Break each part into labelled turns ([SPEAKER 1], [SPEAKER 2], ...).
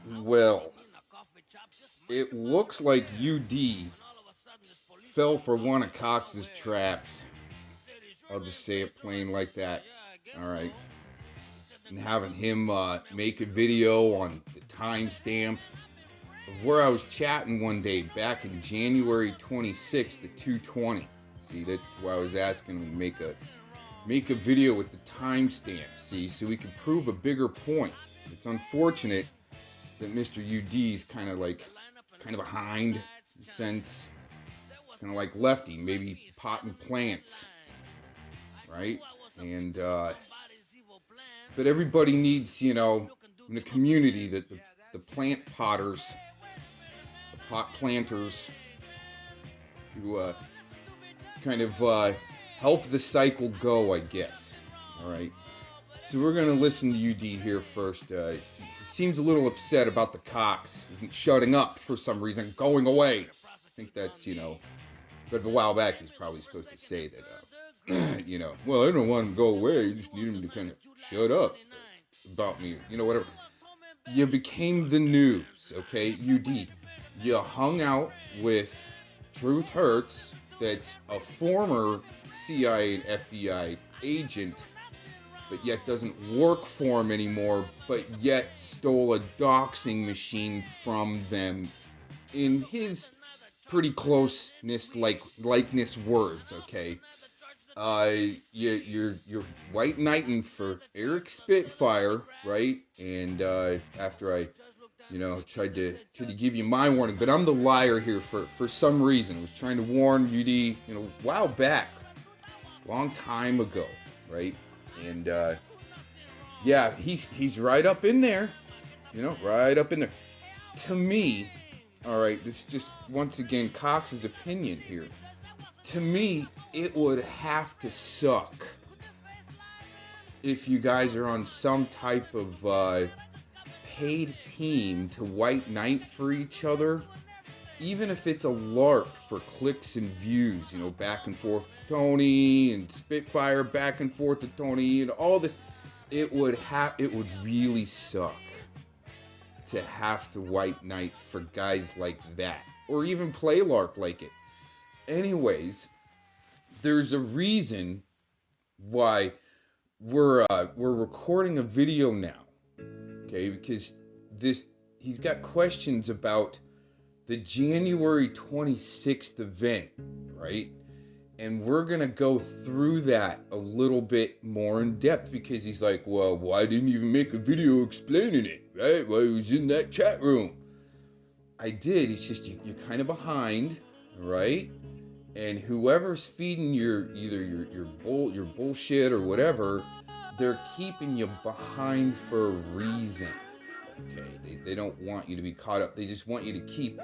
[SPEAKER 1] Well, it looks like UD fell for one of Cox's traps. I'll just say it plain like that. All right. And having him make a video on the timestamp of where I was chatting one day back in January 26th at 2:20. See, that's why I was asking him to make a video with the timestamp. See, so we could prove a bigger point. It's unfortunate that Mr. UD's kind of behind, in a sense, kind of like Lefty, maybe potting plants, right? And but everybody needs, in the community, that the plant potters, the pot planters, to kind of help the cycle go, I guess. All right. So we're gonna listen to UD here first. He seems a little upset about the Cox isn't shutting up for some reason, going away. I think that's, but a while back he was probably supposed to say that, well, I don't want him to go away. You just need him to kind of shut up about me, whatever. You became the news, okay? UD, you hung out with Truth Hurts, that's a former CIA and FBI agent, but yet doesn't work for him anymore, but yet stole a doxing machine from them in his pretty closeness likeness words, okay? You're white knighting for Eric Spitfire, right? And after I, tried to give you my warning, but I'm the liar here for some reason. I was trying to warn UD, a while back, long time ago, right? And yeah, he's right up in there, right up in there. To me, all right, this is just once again Cox's opinion here. To me, it would have to suck if you guys are on some type of paid team to white knight for each other, even if it's a LARP for clicks and views, back and forth to Tony and Spitfire back and forth to Tony and all this. It would really suck to have to white knight for guys like that, or even play LARP like it. Anyways, there's a reason why we're recording a video now, okay? Because he's got questions about the January 26th event, right? And we're gonna go through that a little bit more in depth, because he's like, well, why didn't you even make a video explaining it, right? Well, he was in that chat room. I did. It's just you're kind of behind, right? And whoever's feeding your bullshit or whatever, they're keeping you behind for a reason. Okay, they don't want you to be caught up. They just want you to keep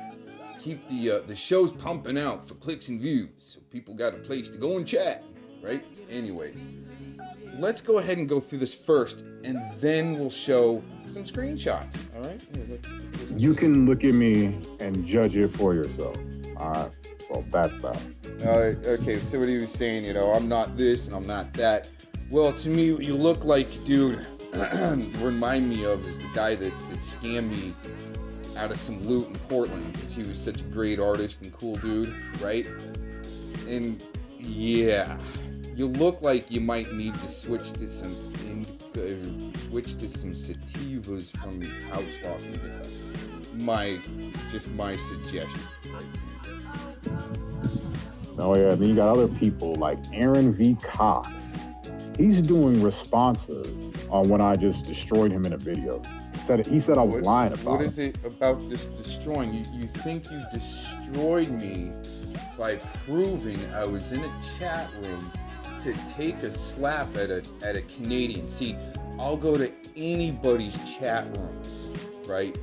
[SPEAKER 1] the shows pumping out for clicks and views, so people got a place to go and chat, right? Anyways, let's go ahead and go through this first, and then we'll show some screenshots. All right?
[SPEAKER 2] You can look at me and judge it for yourself. All right. So that's that.
[SPEAKER 1] Okay, so what he was saying, I'm not this and I'm not that. Well, to me, what you look like, dude, remind me of is the guy that scammed me out of some loot in Portland, because he was such a great artist and cool dude, right? And yeah, you look like you might need to switch to some sativas from your couch lock indica. My suggestion.
[SPEAKER 2] Oh yeah, then you got other people like Aaron V. Cox. He's doing responses on when I just destroyed him in a video. He said I was lying about it.
[SPEAKER 1] What is it about this destroying? You think you destroyed me by proving I was in a chat room to take a slap at a Canadian. See, I'll go to anybody's chat rooms, right,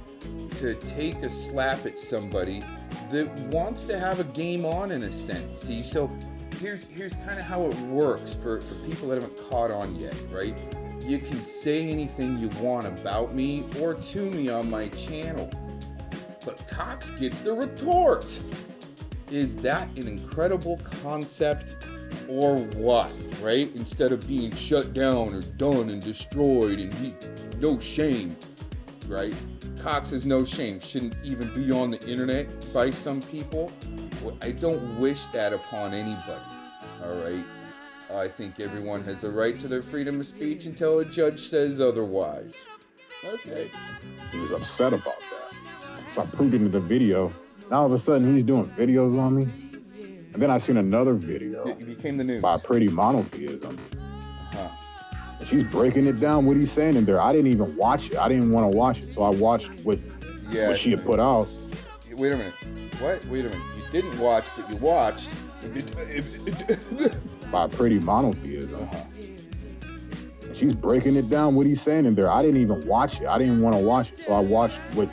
[SPEAKER 1] to take a slap at somebody that wants to have a game on, in a sense. See, so here's kind of how it works for people that haven't caught on yet, right? You can say anything you want about me or to me on my channel, but Cox gets the retort. Is that an incredible concept or what, right? Instead of being shut down or done and destroyed and no shame, right? Cox has no shame, shouldn't even be on the internet by some people. Well, I don't wish that upon anybody, all right? I think everyone has a right to their freedom of speech until a judge says otherwise. Okay.
[SPEAKER 2] He was upset about that. So I proved it in the video. Now all of a sudden he's doing videos on me. And then I seen another video
[SPEAKER 1] It became the news.
[SPEAKER 2] by Pretty Monotheism.
[SPEAKER 1] Huh.
[SPEAKER 2] And she's breaking it down, what he's saying in there. I didn't even watch it. I didn't want to watch it. So I watched what she had put out.
[SPEAKER 1] Wait a minute. What? Wait a minute. You didn't watch, but you watched.
[SPEAKER 2] By Pretty Monotheism. And she's breaking it down, what he's saying in there. I didn't even watch it. I didn't want to watch it. So I watched what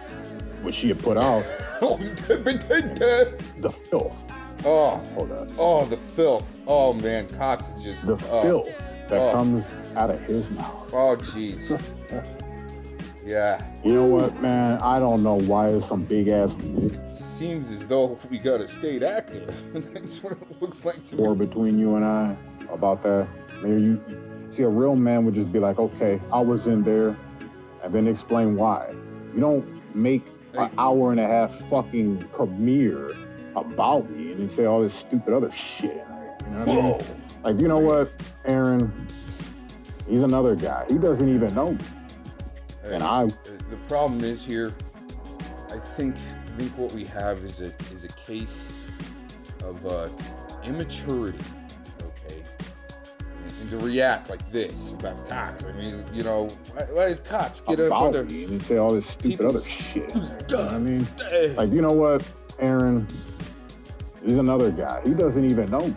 [SPEAKER 2] she had put out. The filth.
[SPEAKER 1] Oh.
[SPEAKER 2] Hold on.
[SPEAKER 1] Oh, the filth. Oh, man. Cox is just...
[SPEAKER 2] The filth that comes out of his mouth.
[SPEAKER 1] Oh, jeez. Yeah.
[SPEAKER 2] You know what, man? I don't know why there's some big-ass...
[SPEAKER 1] It seems as though we got a state actor. That's what it looks like to me.
[SPEAKER 2] Or between you and I about that. Maybe you see, a real man would just be like, okay, I was in there, and then explain why. You don't make an hour and a half fucking premiere about me and then say all this stupid other shit in there. You know what I mean? Like, you know what, Aaron? He's another guy. He doesn't even know me. And
[SPEAKER 1] the problem is here, I think what we have is a case of immaturity, okay? And to react like this about Cox. I mean, you know, why does Cox get up under
[SPEAKER 2] me and say all this stupid other shit? You know what I mean? Like, you know what, Aaron? He's another guy. He doesn't even know me.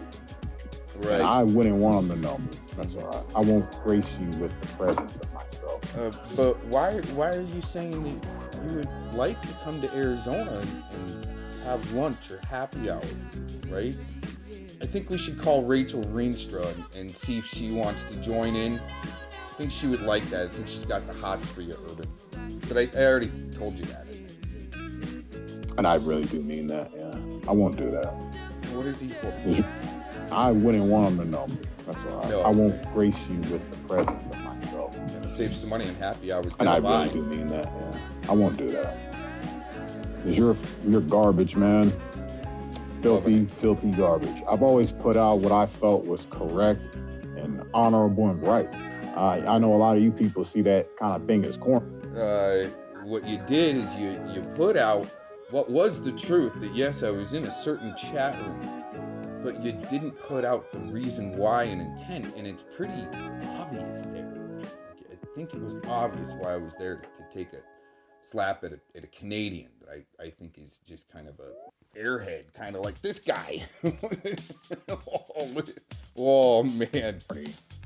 [SPEAKER 1] Right.
[SPEAKER 2] And I wouldn't want him to know me. That's all right. I won't grace you with the presence of myself.
[SPEAKER 1] But why are you saying that you would like to come to Arizona and have lunch or happy hour, right? I think we should call Rachel Reenstra and see if she wants to join in. I think she would like that. I think she's got the hots for you, Urban. But I already told you that.
[SPEAKER 2] And I really do mean that, yeah. I won't do that.
[SPEAKER 1] What is equal?
[SPEAKER 2] I wouldn't want him to know me. That's all right.
[SPEAKER 1] No.
[SPEAKER 2] I won't grace you with the presence of myself.
[SPEAKER 1] To save some money on happy hours.
[SPEAKER 2] And I really do mean that, yeah. I won't do that. Because you're garbage, man. Filthy garbage. I've always put out what I felt was correct and honorable and right. I know a lot of you people see that kind of thing as corny.
[SPEAKER 1] What you did is you put out what was the truth, that yes, I was in a certain chat room, but you didn't put out the reason why and intent, and it's pretty obvious there. I think it was obvious why I was there to take a slap at a Canadian that I think is just kind of a airhead, kind of like this guy. Oh, man.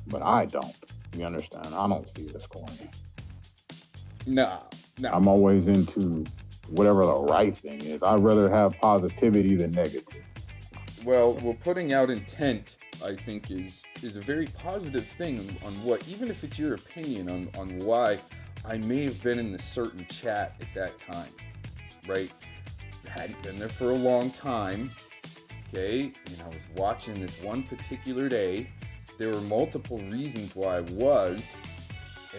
[SPEAKER 2] But I don't. You understand? I don't see this corny.
[SPEAKER 1] No.
[SPEAKER 2] I'm always into whatever the right thing is. I'd rather have positivity than negative.
[SPEAKER 1] Well, putting out intent, I think, is a very positive thing on what, even if it's your opinion on why I may have been in this certain chat at that time, right? Hadn't been there for a long time, okay? And I was watching this one particular day. There were multiple reasons why I was.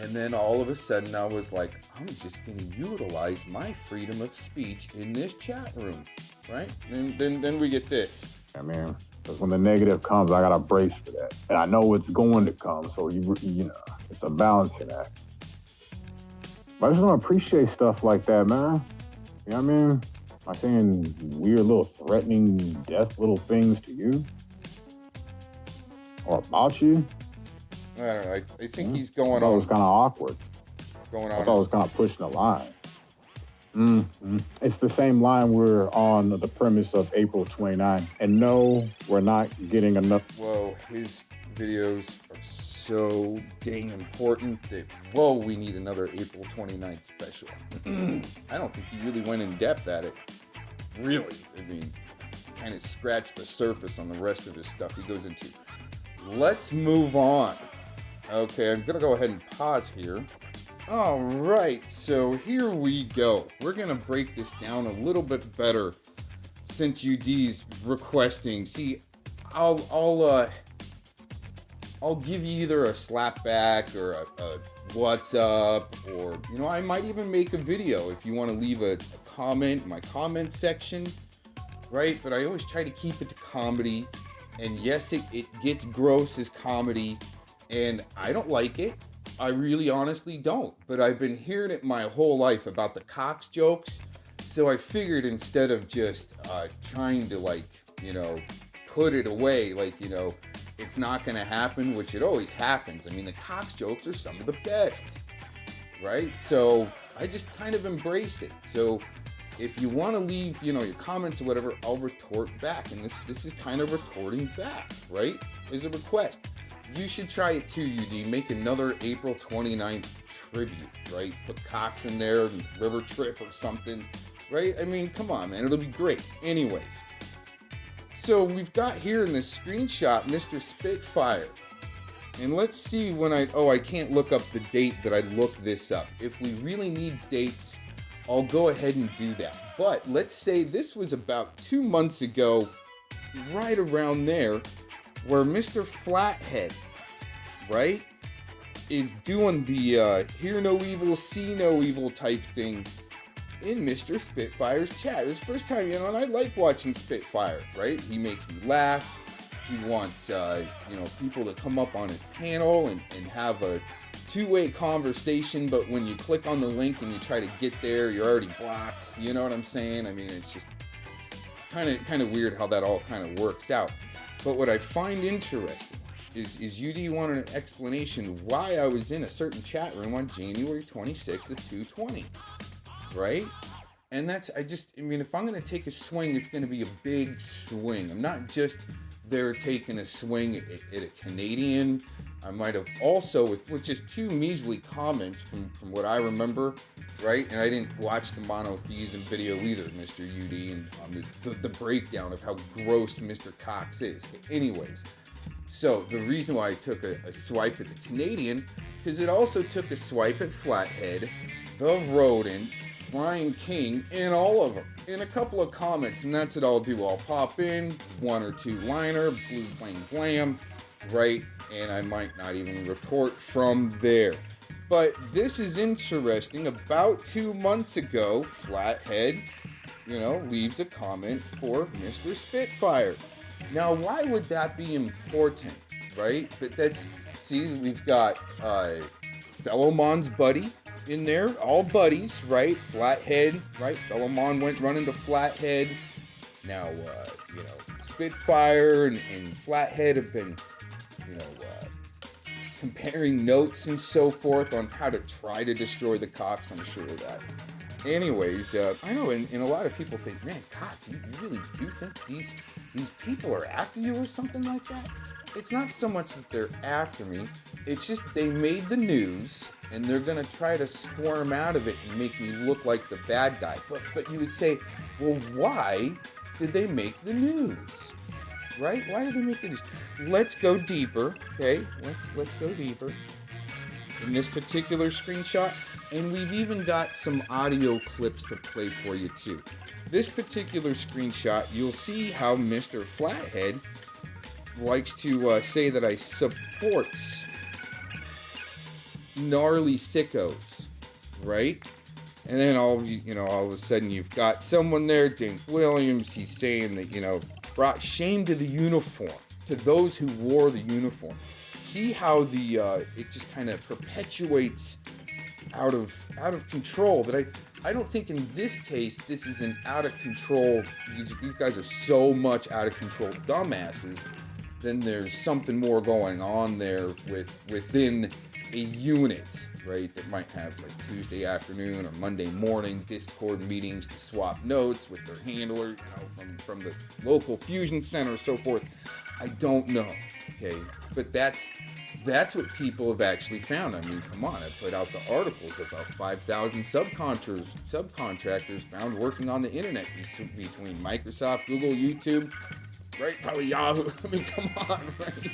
[SPEAKER 1] And then all of a sudden I was like, I'm just going to utilize my freedom of speech in this chat room, right? And then we get this.
[SPEAKER 2] I mean, because when the negative comes, I got to brace for that. And I know it's going to come, so you know, it's a balancing act. But I just don't appreciate stuff like that, man. You know what I mean? Am I saying weird little threatening death little things to you? Or about you?
[SPEAKER 1] I don't know. I think he's going on.
[SPEAKER 2] I thought it was kind of awkward.
[SPEAKER 1] I
[SPEAKER 2] thought it was kind of pushing the line. It's the same line we're on the premise of April 29. And no, we're not getting enough.
[SPEAKER 1] Whoa, his videos are so dang important that, whoa, we need another April 29th special. I don't think he really went in depth at it. Really. I mean, kind of scratched the surface on the rest of his stuff he goes into. Let's move on. Okay, I'm going to go ahead and pause here. All right, so here we go. We're going to break this down a little bit better since UD's requesting. See, I'll I'll give you either a slap back or a what's up, or, you know, I might even make a video if you want to leave a comment in my comment section, right? But I always try to keep it to comedy. And yes, it gets gross as comedy, and I don't like it. I really honestly don't. But I've been hearing it my whole life about the Cox jokes. So I figured instead of just trying to, like, you know, put it away, like, you know, it's not going to happen, which it always happens. I mean, the Cox jokes are some of the best, right? So I just kind of embrace it. So if you want to leave, you know, your comments or whatever, I'll retort back. And this is kind of retorting back, right? Is a request. You should try it too, UD. Make another April 29th tribute, right? Put Cox in there, River Trip or something, right? I mean, come on, man. It'll be great. Anyways. So we've got here in this screenshot, Mr. Spitfire. And let's see when I can't look up the date that I looked this up. If we really need dates, I'll go ahead and do that. But let's say this was about 2 months ago, right around there, where Mr. Flathead, right, is doing the hear no evil, see no evil type thing in Mr. Spitfire's chat. It's the first time, you know, and I like watching Spitfire, right? He makes me laugh. He wants, you know, people to come up on his panel and have a two-way conversation, but when you click on the link and you try to get there, you're already blocked. You know what I'm saying? I mean, it's just kind of weird how that all kind of works out. But what I find interesting is UD wanted an explanation why I was in a certain chat room on January 26th at 2:20, right? And I mean, if I'm going to take a swing, it's going to be a big swing. I'm not just there taking a swing at a Canadian. I might have also, with just 2 measly comments from what I remember, right? And I didn't watch the monotheism video either, Mr. UD, and on the breakdown of how gross Mr. Cox is. Anyways, so the reason why I took a swipe at the Canadian, because it also took a swipe at Flathead, the Rodent, Brian King, and all of them in a couple of comments, and that's what I'll do. I'll pop in 1 or 2 liner, blue blang blam, right? And I might not even report from there. But this is interesting. About 2 months ago, Flathead, you know, leaves a comment for Mr. Spitfire. Now, why would that be important, right? But see, we've got Fellowmon's buddy in there, all buddies, right? Flathead, right? Fellowmon went running to Flathead. Now, you know, Spitfire and Flathead have been, you know, comparing notes and so forth on how to try to destroy the Cox. I'm sure of that. Anyways, I know, and a lot of people think, man, Cox, you really do think these people are after you or something like that? It's not so much that they're after me. It's just they made the news, and they're going to try to squirm out of it and make me look like the bad guy. But you would say, well, why did they make the news? Right? Why did they make the news? Let's go deeper, okay? Let's go deeper in this particular screenshot, and we've even got some audio clips to play for you too. This particular screenshot, you'll see how Mr. Flathead likes to say that I support gnarly sickos, right? And then all of a sudden you've got someone there, James Williams, he's saying that, you know, brought shame to the uniform, to those who wore the uniform. See how it just kind of perpetuates out of control. But I don't think in this case this is an out of control. These guys are so much out of control dumbasses. Then there's something more going on there within a unit, right? That might have like Tuesday afternoon or Monday morning Discord meetings to swap notes with their handler, you know, from the local fusion center or so forth. I don't know, okay? But that's what people have actually found. I mean, come on, I put out the articles about 5,000 subcontractors found working on the internet between Microsoft, Google, YouTube, right? Probably Yahoo. I mean, come on, right?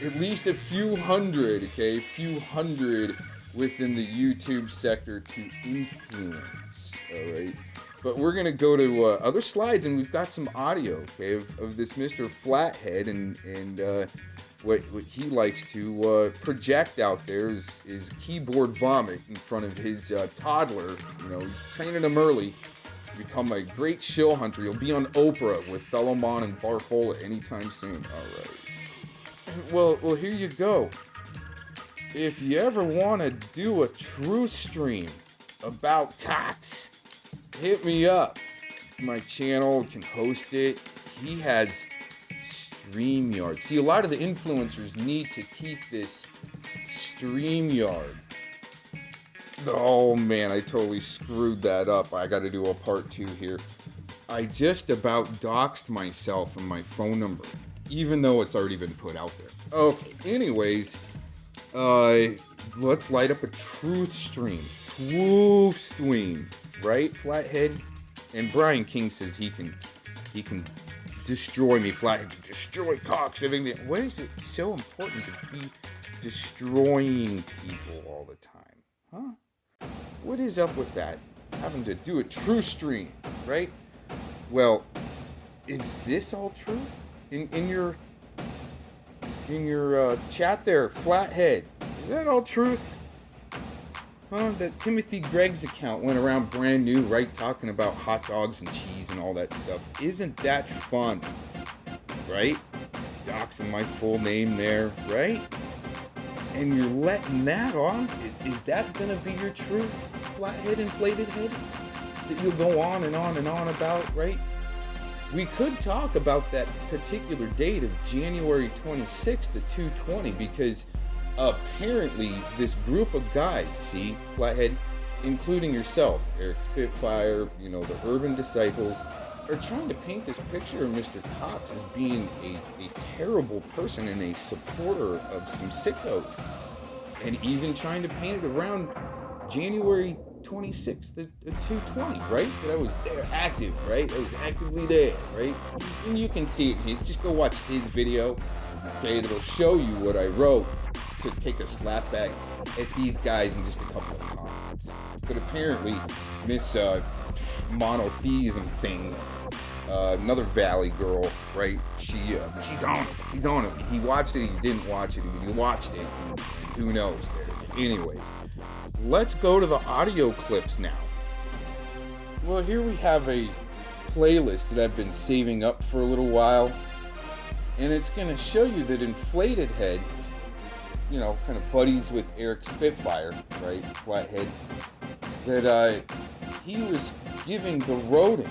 [SPEAKER 1] At least a few hundred, okay? A few hundred within the YouTube sector to influence, all right? But we're going to go to other slides, and we've got some audio, okay, of this Mr. Flathead, and what he likes to project out there is keyboard vomit in front of his toddler. You know, he's training him early to become a great shill hunter. He'll be on Oprah with Fellowmon and Barfola anytime soon. All right. Well, here you go. If you ever want to do a true stream about cocks, hit me up. My channel can host it. He has StreamYard. See, a lot of the influencers need to keep this StreamYard. Oh man, I totally screwed that up. I got to do a part 2 here. I just about doxed myself and my phone number, even though it's already been put out there. Okay, anyways, let's light up a truth stream. Twoofin, right, Flathead? And Brian King says he can destroy me, Flathead. Destroy cocks. Everything. Why is it so important to be destroying people all the time? Huh? What is up with that? Having to do a true stream, right? Well, is this all truth? In your chat there, Flathead, is that all truth? Huh? That Timothy Gregg's account went around brand new, right? Talking about hot dogs and cheese and all that stuff. Isn't that fun? Right? Doxing my full name there, right? And you're letting that on? Is that gonna be your truth, Flathead, inflated head? That you'll go on and on and on about, right? We could talk about that particular date of January 26th, the 220, because apparently this group of guys, see, Flathead, including yourself, Eric Spitfire, you know, the Urban Disciples, are trying to paint this picture of Mr. Cox as being a terrible person and a supporter of some sickos. And even trying to paint it around January 26th, the 220, right? That I was there active, right? I was actively there, right? And you can see it. Just go watch his video, okay? That'll show you what I wrote to take a slap back at these guys in just a couple of comments. But apparently, Miss Monotheism thing, another Valley girl, right? She's on it. She's on it. He watched it. He didn't watch it. He watched it. And who knows? Anyways, let's go to the audio clips now. Well, here we have a playlist that I've been saving up for a little while, and it's going to show you that Inflated Head, you know, kind of buddies with Eric Spitfire, right, Flathead, that he was giving the Rodent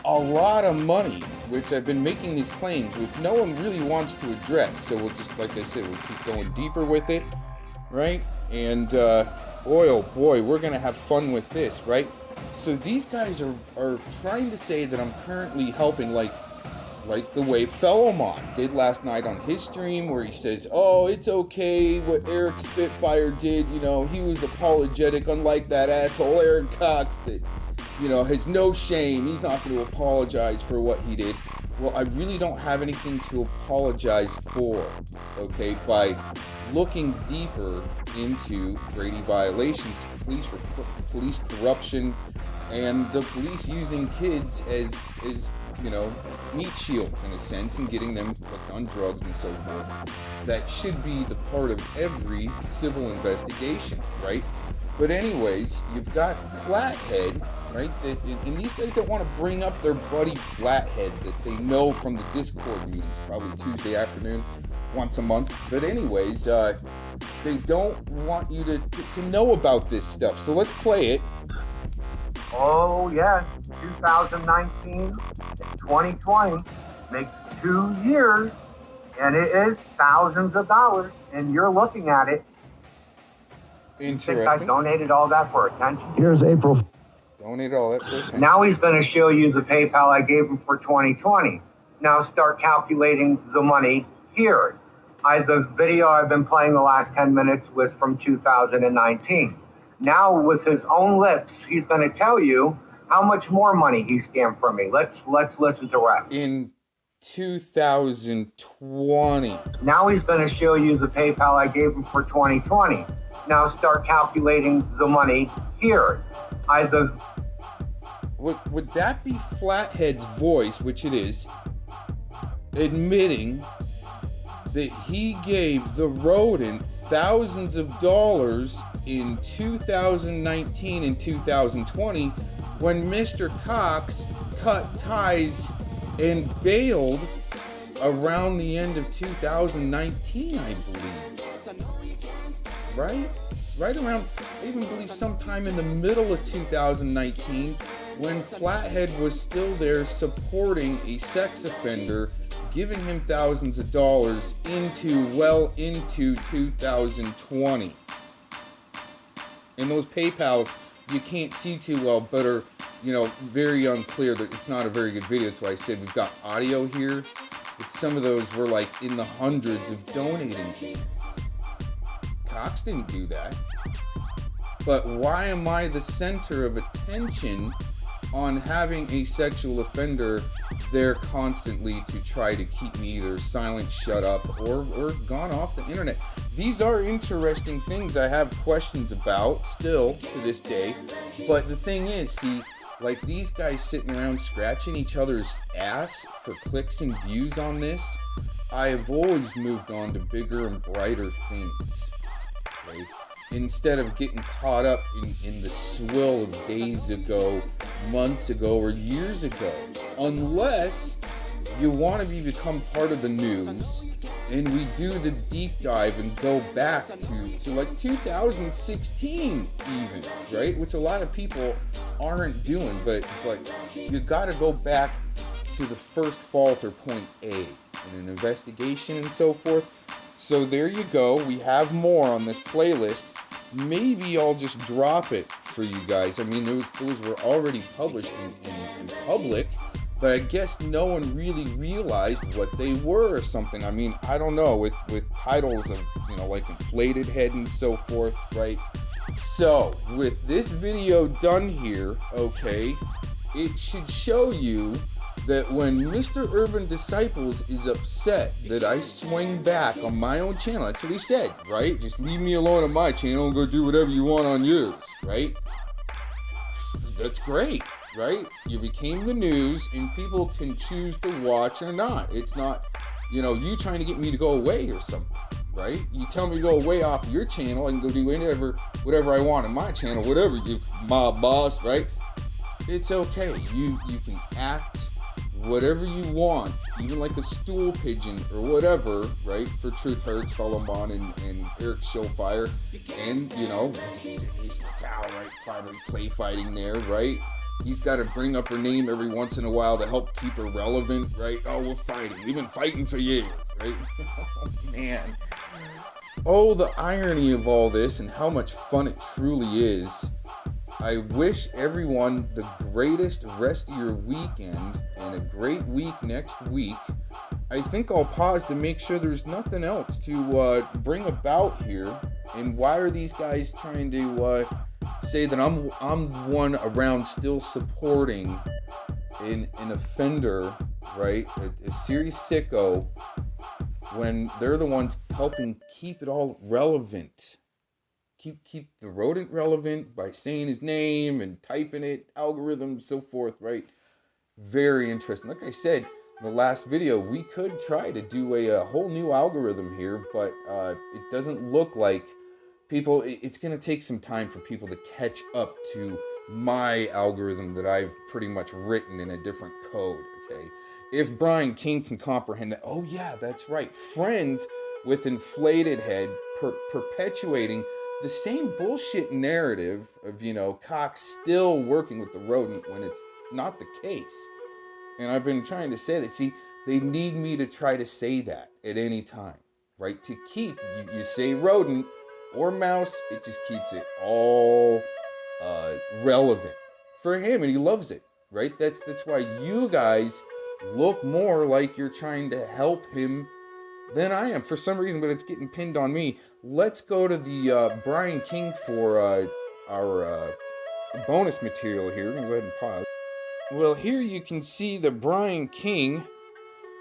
[SPEAKER 1] a lot of money, which I've been making these claims, which no one really wants to address, so we'll just, like I said, we'll keep going deeper with it, right, and boy, oh boy, we're going to have fun with this, right, so these guys are trying to say that I'm currently helping, like the way Fellowmon did last night on his stream, where he says, oh, it's okay what Eric Spitfire did, you know, he was apologetic, unlike that asshole Aaron Cox that, you know, has no shame, he's not going to apologize for what he did. Well, I really don't have anything to apologize for, okay, by looking deeper into Brady violations, police corruption, and the police using kids as you know, meat shields in a sense, and getting them hooked on drugs and so forth. That should be the part of every civil investigation, right? But anyways, you've got Flathead, right? And these guys don't want to bring up their buddy Flathead that they know from the Discord meetings, probably Tuesday afternoon, once a month. But anyways, they don't want you to know about this stuff. So let's play it.
[SPEAKER 3] Oh, yes, 2019 and 2020 makes 2 years, and it is thousands of dollars, and you're looking at it.
[SPEAKER 1] Interesting.
[SPEAKER 3] You think I donated all that for attention?
[SPEAKER 2] Here's April.
[SPEAKER 1] Donated all that for attention.
[SPEAKER 3] Now he's going to show you the PayPal I gave him for 2020. Now start calculating the money here. The video I've been playing the last 10 minutes was from 2019. Now, with his own lips, he's going to tell you how much more money he scammed from me. Let's listen to that.
[SPEAKER 1] In 2020.
[SPEAKER 3] Now he's going to show you the PayPal I gave him for 2020. Now start calculating the money here.
[SPEAKER 1] Would that be Flathead's voice, which it is, admitting that he gave the rodent thousands of dollars in 2019 and 2020 when Mr. Cox cut ties and bailed around the end of 2019, I believe. Right around, I even believe sometime in the middle of 2019, when Flathead was still there supporting a sex offender, giving him thousands of dollars into 2020. And those PayPals, you can't see too well, but are, very unclear. That it's not a very good video. That's why I said we've got audio here. But some of those were like in the hundreds of donating to. Cox didn't do that. But why am I the center of attention on having a sexual offender there constantly to try to keep me either silent, shut up, or gone off the internet? These are interesting things I have questions about still to this day. But the thing is, see, like these guys sitting around scratching each other's ass for clicks and views on this, I have always moved on to bigger and brighter things. Right? Instead of getting caught up in the swill of days ago, months ago, or years ago. Unless you want to become part of the news, and we do the deep dive and go back to like 2016 even, right? Which a lot of people aren't doing, but you got to go back to the first fault or point A in an investigation and so forth. So there you go. We have more on this playlist. Maybe I'll just drop it for you guys. I mean, those were already published in public, but I guess no one really realized what they were or something. I mean, I don't know, with titles of, like Inflated Head and so forth, right? So, with this video done here, okay, it should show you that when Mr. Urban Disciples is upset that I swing back on my own channel, that's what he said, right? Just leave me alone on my channel and go do whatever you want on yours, right? That's great, right? You became the news and people can choose to watch or not. It's not, you trying to get me to go away or something, right? You tell me to go away off your channel and go do whatever I want on my channel, whatever, you mob boss, right? It's okay. You can act whatever you want, even like a stool pigeon or whatever, right? For Truth Hurts, follow him on, and Eric Showfire, and he's right? Probably play fighting there, right? He's got to bring up her name every once in a while to help keep her relevant, right? Oh, we're fighting. We've been fighting for years, right? Oh, man. Oh, the irony of all this and how much fun it truly is. I wish everyone the greatest rest of your weekend and a great week next week. I think I'll pause to make sure there's nothing else to bring about here. And why are these guys trying to say that I'm one around still supporting an offender, right? A serious sicko, when they're the ones helping keep it all relevant. Keep the rodent relevant by saying his name and typing it, algorithms, so forth, right? Very interesting. Like I said in the last video, we could try to do a whole new algorithm here, but it doesn't look like people, it's going to take some time for people to catch up to my algorithm that I've pretty much written in a different code, okay? If Brian King can comprehend that, oh yeah, that's right, friends with Inflated Head perpetuating the same bullshit narrative of, Cox still working with the rodent when it's not the case. And I've been trying to say that. See, they need me to try to say that at any time, right? To keep, you say rodent or mouse, it just keeps it all relevant for him, and he loves it, right? That's why you guys look more like you're trying to help him than I am for some reason, but it's getting pinned on me. Let's go to the Brian King for our bonus material here. We're gonna go ahead and pause. Well, here you can see the Brian King,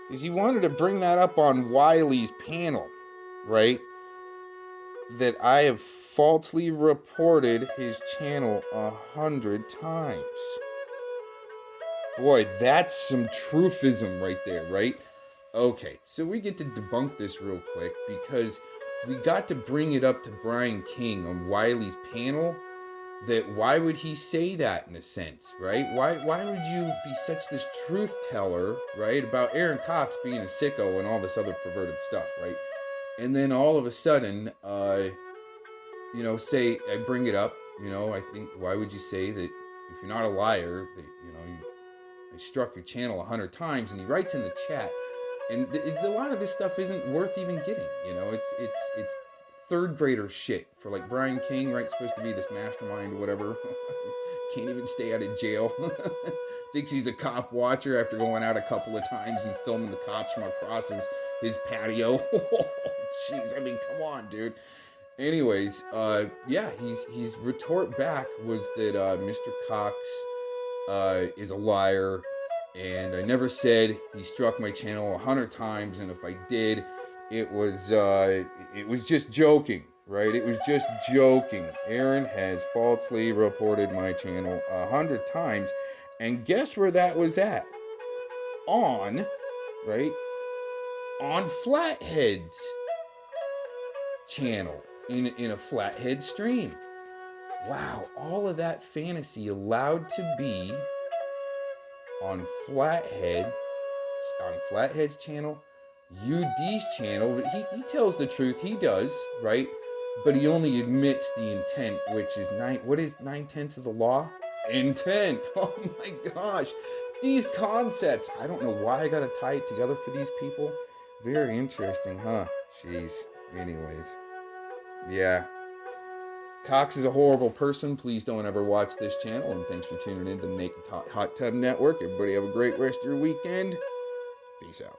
[SPEAKER 1] because he wanted to bring that up on Wiley's panel, right? That I have falsely reported his channel 100 times. Boy, that's some truthism right there, right? Okay, so we get to debunk this real quick because we got to bring it up to Brian King on Wiley's panel. That why would he say that in a sense, right? Why would you be such this truth teller, right, about Aaron Cox being a sicko and all this other perverted stuff, right? And then all of a sudden, say I bring it up, I think why would you say that if you're not a liar, that I struck your channel 100 times, and he writes in the chat, and a lot of this stuff isn't worth even getting, it's third grader shit for like Brian King, right? Supposed to be this mastermind or whatever. Can't even stay out of jail. Thinks he's a cop watcher after going out a couple of times and filming the cops from across his patio. Jeez, I mean, come on, dude. Anyways, his retort back was that Mr. Cox is a liar, and I never said he struck my channel 100 times, and if I did, it was just joking, right? It was just joking. Aaron has falsely reported my channel 100 times, and guess where that was at? On Flathead's channel in a Flathead stream. Wow, all of that fantasy allowed to be on Flathead's channel, UD's channel. But he tells the truth, he does, right? But he only admits the intent, which is 9/10 of the law? Intent. Oh my gosh. These concepts, I don't know why I gotta tie it together for these people. Very interesting, huh? Jeez. Anyways. Yeah. Cox is a horrible person. Please don't ever watch this channel. And thanks for tuning in to the Naked Hot Tub Network. Everybody have a great rest of your weekend. Peace out.